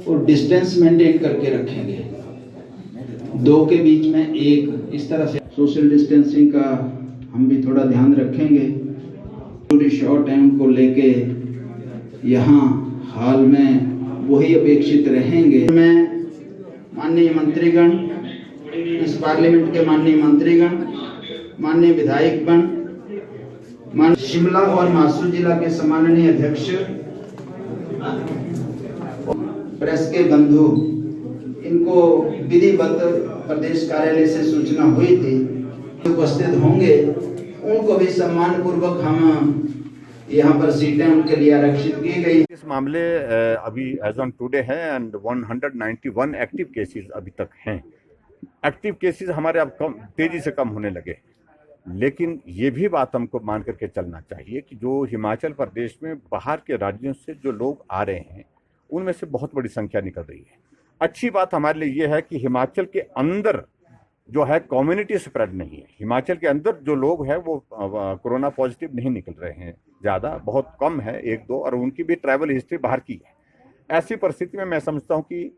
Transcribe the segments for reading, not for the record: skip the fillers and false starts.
और distance maintain करके रखेंगे, 2 के बीच में 1, इस तरह से सोशल डिस्टेंसिंग का हम भी थोड़ा ध्यान रखेंगे। पूरी शॉर्ट टाइम को लेके यहाँ हाल में वही अपेक्षित रहेंगे। मैं माननीय मंत्रीगण, इस पार्लियामेंट के माननीय मंत्रीगण, माननीय विधायकगण, शिमला और मासूर जिला के सम्माननीय अध्यक्ष, प्रेस के बंधु, इनको विधिवत प्रदेश कार्यालय से सूचना हुई थी, उपस्थित होंगे, उनको भी सम्मान पूर्वक हम यहाँ पर सीटें उनके लिए आरक्षित की गई। इस मामले अभी एज ऑन टुडे है एंड 191 एक्टिव केसेस अभी तक हैं। एक्टिव केसेस हमारे अब कम तेजी से कम होने लगे, लेकिन ये भी बात हमको मान करके चलना चाहिए कि जो हिमाचल प्रदेश में बाहर के राज्यों से जो लोग आ रहे हैं उनमें से बहुत बड़ी संख्या निकल रही है। अच्छी बात हमारे लिए ये है कि हिमाचल के अंदर जो है कम्युनिटी स्प्रेड नहीं है। हिमाचल के अंदर जो लोग हैं वो कोरोना पॉजिटिव नहीं निकल रहे हैं, ज़्यादा बहुत कम है, 1-2, और उनकी भी ट्रैवल हिस्ट्री बाहर की है। ऐसी परिस्थिति में मैं समझता हूँ कि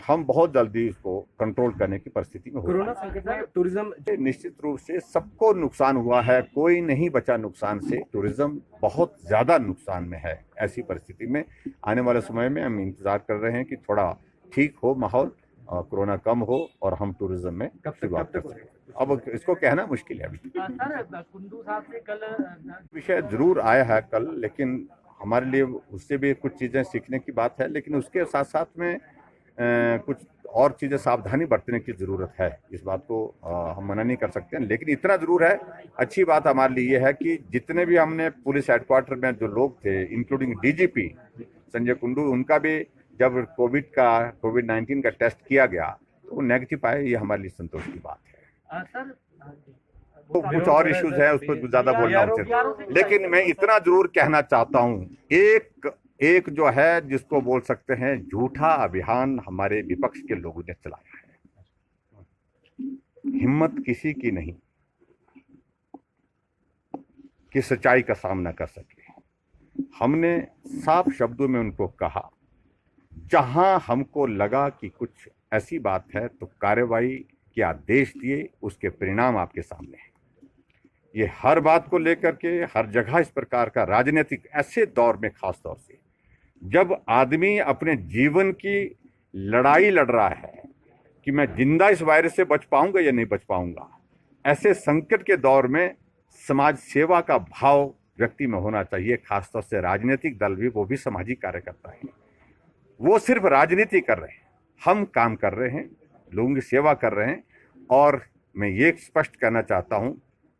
हम बहुत जल्दी इसको कंट्रोल करने की परिस्थिति में हो। कोरोना संकट में टूरिज्म निश्चित रूप से सबको नुकसान हुआ है, कोई नहीं बचा नुकसान से। टूरिज्म बहुत ज़्यादा नुकसान में है। ऐसी परिस्थिति में आने वाले समय में हम इंतज़ार कर रहे हैं कि थोड़ा ठीक हो माहौल, कोरोना कम हो और हम टूरिज्म में शुरुआत कर सकें। अब इसको कहना मुश्किल है। अभी सर, कुंडू साहब से कल विषय जरूर आया है कल, लेकिन हमारे लिए उससे भी कुछ चीज़ें सीखने की बात है, लेकिन उसके साथ साथ में कुछ और चीज़ें सावधानी बरतने की ज़रूरत है। इस बात को हम मना नहीं कर सकते हैं, लेकिन इतना ज़रूर है, अच्छी बात हमारे लिए ये है कि जितने भी हमने पुलिस हेडक्वार्टर में जो लोग थे, इंक्लूडिंग डीजीपी संजय कुंडू, उनका भी जब कोविड-19 का टेस्ट किया गया तो वो नेगेटिव आए, ये हमारे लिए संतोष की बात है। सर, तो कुछ और इश्यूज है, उस पर ज़्यादा बोलना उचित, लेकिन मैं इतना जरूर कहना चाहता हूँ, एक जो है जिसको बोल सकते हैं झूठा अभियान हमारे विपक्ष के लोगों ने चलाया है। हिम्मत किसी की नहीं कि सच्चाई का सामना कर सके। हमने साफ शब्दों में उनको कहा, जहां हमको लगा कि कुछ ऐसी बात है तो कार्रवाई के आदेश दिए, उसके परिणाम आपके सामने हैं। ये हर बात को लेकर के हर जगह इस प्रकार का राजनीतिक, ऐसे दौर में खास तौर से जब आदमी अपने जीवन की लड़ाई लड़ रहा है कि मैं जिंदा इस वायरस से बच पाऊंगा या नहीं बच पाऊंगा, ऐसे संकट के दौर में समाज सेवा का भाव व्यक्ति में होना चाहिए। खासतौर से राजनीतिक दल भी, वो भी सामाजिक कार्यकर्ता है, वो सिर्फ राजनीति कर रहे हैं, हम काम कर रहे हैं, लोगों की सेवा कर रहे हैं। और मैं ये स्पष्ट करना चाहता हूं,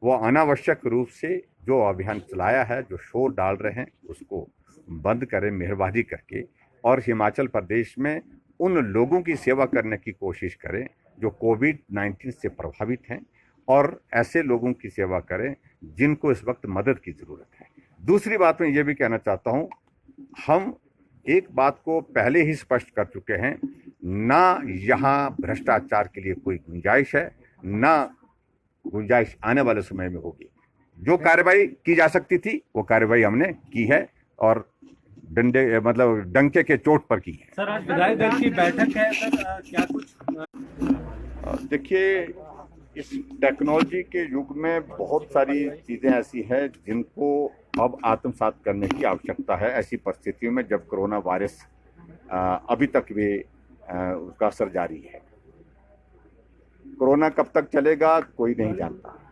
वो अनावश्यक रूप से जो अभियान चलाया है, जो शोर डाल रहे हैं, उसको बंद करें मेहरबानी करके, और हिमाचल प्रदेश में उन लोगों की सेवा करने की कोशिश करें जो कोविड-19 से प्रभावित हैं, और ऐसे लोगों की सेवा करें जिनको इस वक्त मदद की ज़रूरत है। दूसरी बात मैं ये भी कहना चाहता हूँ, हम एक बात को पहले ही स्पष्ट कर चुके हैं, ना यहाँ भ्रष्टाचार के लिए कोई गुंजाइश है, ना गुंजाइश आने वाले समय में होगी। जो कार्रवाई की जा सकती थी वो कार्रवाई हमने की है, और डंके के चोट पर की है। सर, आज विधायक दल की बैठक है सर, क्या कुछ देखिए, इस टेक्नोलॉजी के युग में बहुत सारी चीज़ें ऐसी हैं जिनको अब आत्मसात करने की आवश्यकता है। ऐसी परिस्थितियों में जब कोरोना वायरस अभी तक भी उसका असर जारी है, कोरोना कब तक चलेगा कोई नहीं जानता,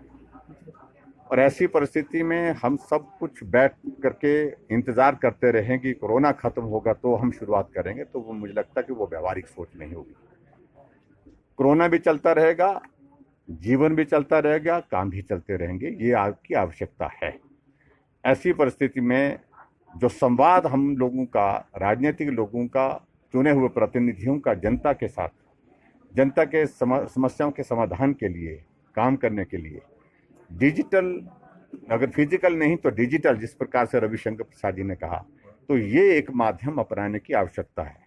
और ऐसी परिस्थिति में हम सब कुछ बैठ करके इंतज़ार करते रहें कि कोरोना ख़त्म होगा तो हम शुरुआत करेंगे, तो वो मुझे लगता है कि वो व्यवहारिक सोच नहीं होगी। कोरोना भी चलता रहेगा, जीवन भी चलता रहेगा, काम भी चलते रहेंगे, ये आपकी आवश्यकता है। ऐसी परिस्थिति में जो संवाद हम लोगों का, राजनीतिक लोगों का, चुने हुए प्रतिनिधियों का जनता के साथ, जनता के समस्याओं के समाधान के लिए काम करने के लिए डिजिटल, अगर फिजिकल नहीं तो डिजिटल, जिस प्रकार से रविशंकर प्रसाद जी ने कहा, तो ये एक माध्यम अपनाने की आवश्यकता है।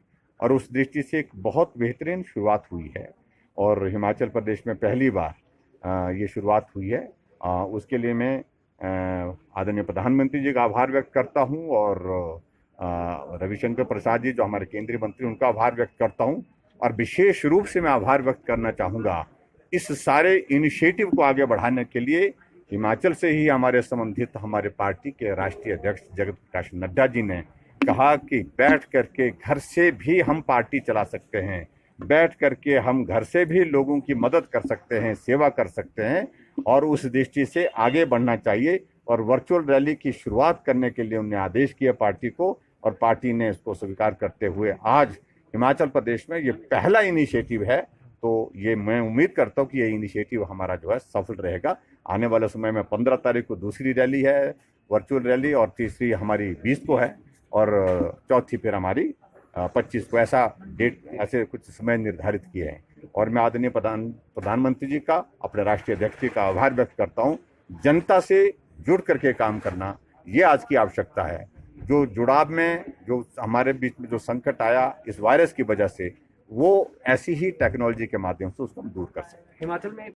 और उस दृष्टि से एक बहुत बेहतरीन शुरुआत हुई है, और हिमाचल प्रदेश में पहली बार ये शुरुआत हुई है। उसके लिए मैं आदरणीय प्रधानमंत्री जी का आभार व्यक्त करता हूं, और रविशंकर प्रसाद जी जो हमारे केंद्रीय मंत्री, उनका आभार व्यक्त करता हूं। और विशेष रूप से मैं आभार व्यक्त करना चाहूँगा इस सारे इनिशिएटिव को आगे बढ़ाने के लिए हिमाचल से ही हमारे संबंधित हमारे पार्टी के राष्ट्रीय अध्यक्ष जगत प्रकाश नड्डा जी ने कहा कि बैठ करके घर से भी हम पार्टी चला सकते हैं, बैठ करके हम घर से भी लोगों की मदद कर सकते हैं, सेवा कर सकते हैं, और उस दृष्टि से आगे बढ़ना चाहिए। और वर्चुअल रैली की शुरुआत करने के लिए उन्होंने आदेश किया पार्टी को, और पार्टी ने इसको स्वीकार करते हुए आज हिमाचल प्रदेश में ये पहला इनिशिएटिव है। तो ये मैं उम्मीद करता हूँ कि ये इनिशिएटिव हमारा जो है सफल रहेगा। आने वाले समय में 15 तारीख को दूसरी रैली है वर्चुअल रैली, और तीसरी हमारी 20 को है, और चौथी फिर हमारी 25 को। ऐसा डेट, ऐसे कुछ समय निर्धारित किए हैं। और मैं आदरणीय प्रधानमंत्री जी का, अपने राष्ट्रीय अध्यक्ष जी का आभार व्यक्त करता हूँ। जनता से जुड़ करके काम करना ये आज की आवश्यकता है। जो जुड़ाव में जो हमारे बीच में जो संकट आया इस वायरस की वजह से, वो ऐसी ही टेक्नोलॉजी के माध्यम से उसको हम दूर कर सकते हैं। हिमाचल में